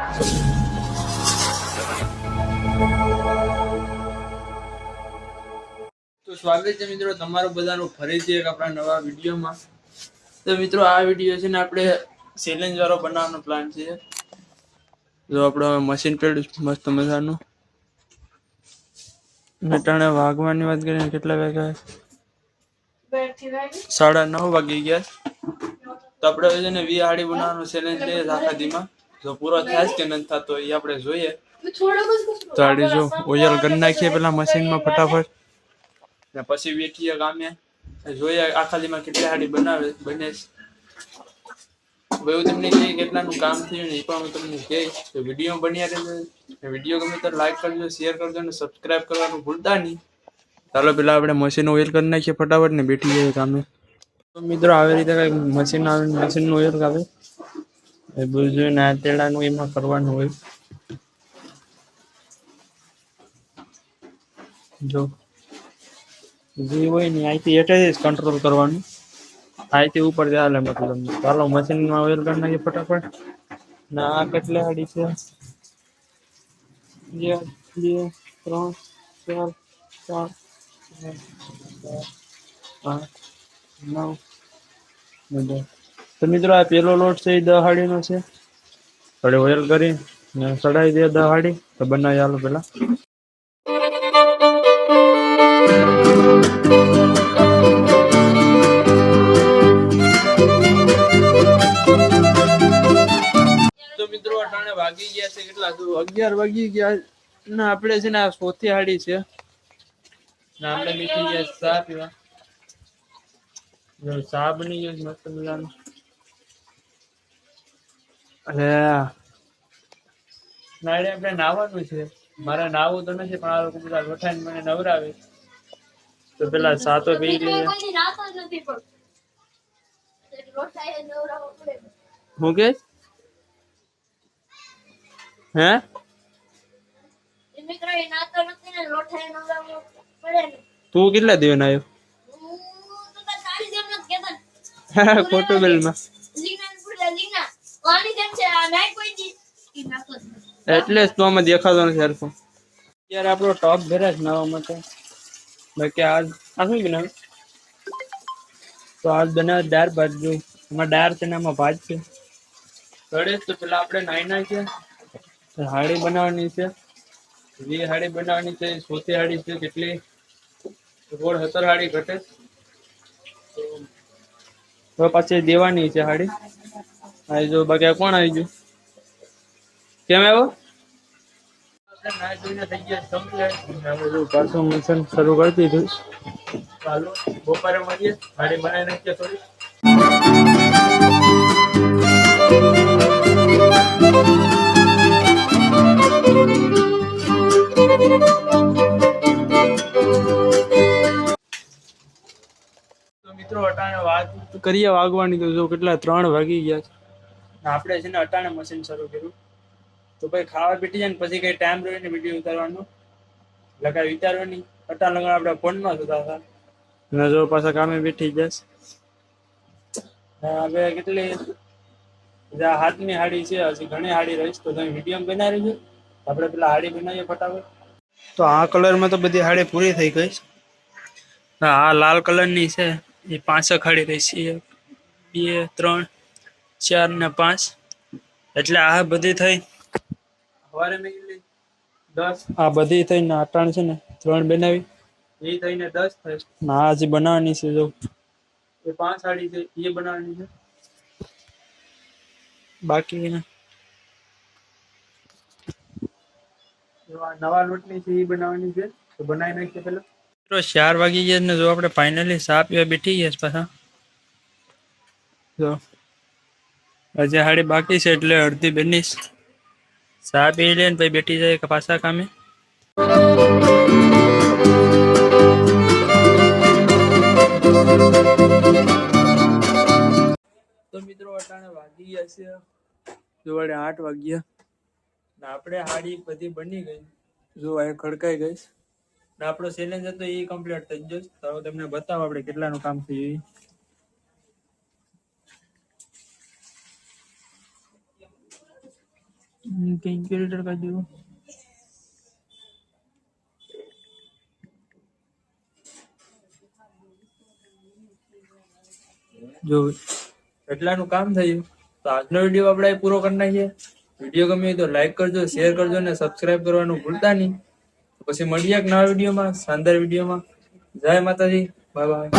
તો સ્વાગત છે મિત્રો તમારું બધાનું ફરીથી એક આપણા નવા વિડીયોમાં. તો મિત્રો આ વિડીયો છે ને આપણે ચેલેન્જ વાળો બનાવવાનો પ્લાન છે. જો આપણે મશીન પડ્યું મસ્ત મજાનું. મેટાણે વાગવાની વાત કરીને કેટલા વાગ્યા? 9:30 વાગી ગયા. તો આપણે છે ને 20 હાડી બનાવવાનો ચેલેન્જ લઈએ આખા દીમાં. જો પૂરો થાય કે નથી થતો એ આપણે જોઈએ. તો હાડી જો ઓઇલ કરી નાખીએ પેલા મશીનમાં ફટાફટ. ને પછી બેઠીએ કામે જોઈએ આખા દીમાં કેટલી હાડી બને. હવે હું તમને કહી કેટલાનું કામ થયું ને એ પણ હું તમને કહીશ. તો વિડીયો બન્યા રહેજો. વિડીયો ગમે તો લાઈક કરજો, શેર કરજો અને સબસ્ક્રાઇબ કરવાનું ભૂલતા નહીં. ચાલો પેલા આપણે મશીન ઓઇલ કરી નાખીએ ફટાફટ ને બેઠી જઈએ કામે. તો મિત્રો આવી રીતે કઈ મશીન આવે મશીનનું ઓઇલ આવે એ બધું જોઈને આ તેડાનું એમાં કરવાનું હોય. જો જે હોય ને અહીંથી એટલે જ કંટ્રોલ કરવાનું. અહીંથી ઉપર ચાલે મતલબ. ચાલો મશીનમાં ઓઇલ કરી નાખીએ ફટાફટ. ને આ કેટલી હાડી છે? 1 2 3 4 5 8 9 10. તો મિત્રો આ પેલો લોટ છે એ 10 હાડીનો છે. થોડે ઓઇલ કરી ને ચડાવી દે 10 હાડી. તો બનાવી આલો પેલા. તો મિત્રો અટાણે વાગી ગયા છે કેટલા? 11 વાગી ગયા ને આપણે છે ને આ ચોથી હાડી છે ને આપણે બેઠી ગયા ચા પીવા. જો ચા બની ગયો મસ્ત મજાનો. અરે નાડે આપણે નાવાનું છે. મારે નાવું તો નથી પણ આ લોકો બધા લોઠાઈને મને નવરાવે. તો પેલા ચા તો પી લઈએ. હું કે હે તું કેટલા દિવસ આવ્યો? ખોટું બિલમાં એટલે જ તો આમાં દેખાતો નથી હરખો. અત્યારે આપણો ટોપ ભરે છે નાવા માટે. બાકી આજ આ શું બનાવ્યું? તો આજ બનાવે દાળ ભાત. જો એમાં દાળ છે ને એમાં ભાત છે. ઘડે તો પેલા આપણે નાઈ નાખીએ. હાડી બનાવવાની છે. 20 હાડી બનાવવાની છે. 100 હાડી છે. કેટલી? રોડ 17 હાડી ઘટે. તો પછી દેવાની છે હાડી. આ જો બાકી કોણ આવી ગયું? કેમ આવ્યો? પાછું મિશન શરૂ કરી દીધું. ચાલો બપોરે મળીએ. હાડી બનાવી નાખીએ થોડી. મિત્રો અટાણે વાત કરીએ વાગવાની. તો જો કેટલા 3 વાગી ગયા છે. આપણે છે ને અટાણે મશીન શરૂ કર્યું. તો ભાઈ ખાવા બેઠી જાય ને પછી કઈ ટાઈમ રહ્યો ને વિડીયો ઉતારવાનો એટલે કઈ વિચારવા નહીં. અટાણ લગન આપણે ફોનમાં જોતા હતા ને જો પાછા કામે બેઠી જશે. હવે કેટલી 7મી હાડી છે. હજી ઘણી હાડી રહીશ. તો તમે વિડીયો બનાવી રહેજો. આપણે પેલા હાડી બનાવીએ ફટાફટ. તો આ કલરમાં તો બધી હાડી પૂરી થઈ ગઈ. આ લાલ કલરની છે એ 5 હાડી રહી છે. 1 2 3 4 ને 5. એટલે આ બધી થઈ સવારે મેં 10. આ બધી થઈને અટાણ છે ને 3 બનાવી એ થઈને 10 થાય. આ હજી બનાવવાની છે. જો એ 5 હાડી છે એ બનાવવાની છે. બાકી નવા લોટની છે એ બનાવવાની છે. તો બનાવી નાખીએ પેલા. 4 વાગી ગયા ને જો આપણે ફાઇનલી ચા પીવા બેઠી ગયા પાછા. જો હજી હાડી બાકી છે એટલે અડધી બનીશ. ચા પી લે ને પછી બેઠી જાય પાછા કામે. તો મિત્રો અટાણે વાગી ગયા છે જો 8 વાગ્યા ને આપણે હાડી બધી બની ગઈ. જો આ ખડકાઈ ગઈ ને આપણો ચેલેન્જ હતો એ કમ્પ્લીટ થઈ ગયો. તો તમને બતાવો આપણે કેટલાનું કામ થયું. कैलकुलेटर कर दो जो એટલાનું કામ થયું તો આજનો વિડીયો આપણે પૂરો કરી નાખીએ વિડીયો ગમે તો લાઈક કરજો શેર કરજો અને સબસ્ક્રાઇબ કરવાનું ભૂલતા નહીં પછી મળીએ એક નવા વિડીયોમાં શાનદાર વિડીયોમાં જય માતાજી બાય બાય